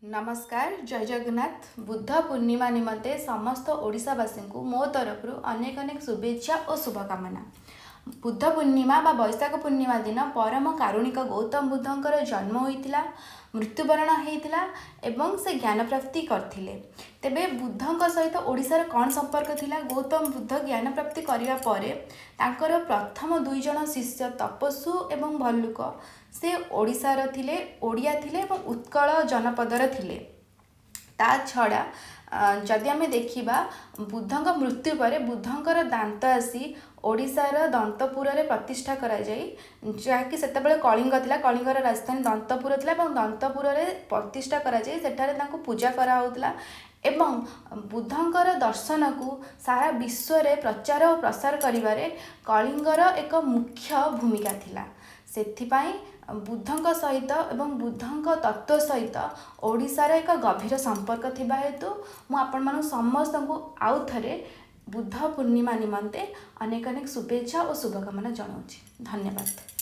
नमस्कार जय जगन्नाथ। बुद्ध पूर्णिमा निमंते समस्त ओडिशावासी को मो तरफ अनेक अनेक शुभेच्छा और शुभकामना। बुद्ध पूर्णिमा बा वैशाख पूर्णिमा दिन परम कारुणिक गौतम बुद्धंकर जन्म होइतिला, मृत्युवरण होइतिला एवं से ज्ञान प्राप्ति करथिले। तेबे बुद्धंक सहित ओडिशार कौन संपर्क थिला? गौतम बुद्ध ज्ञान प्राप्ति करिवा परे तांकर प्रथम दुई जन शिष्य तपस्वी एवं भल्लुक से ओडिशार थिले, ओडिया थिले एवं उत्कल जनपदर थिले। ता छड़ा जदि आम देखा बुद्धंक मृत्यु पर बुद्धंकर दांत आसी ओडिशार दंतपुर रे प्रतिष्ठा करा जाई, जहाँकि सेतेबेले कलिंग थिला, कलिंगर राजधानी दंतपुर थिला एवं दंतपुर रे प्रतिष्ठा करा जाई, सेठारे तांको पूजा करा होतला एवं बुद्धंकर दर्शन को सारा विश्व रे प्रचार और प्रसार करिवारे कलिंगर एक मुख्य भूमिका थिला। सेथिपाई बुद्धंक सहित एवं बुद्धंक तत्व सहित ओडिशार एक गभीर संपर्क थिबा हेतु मु आपण मानु समस्त को आउ थरे बुद्ध पूर्णिमा निमंते अनेक अनेक शुभेच्छा और शुभकामना जनाऊँ। धन्यवाद।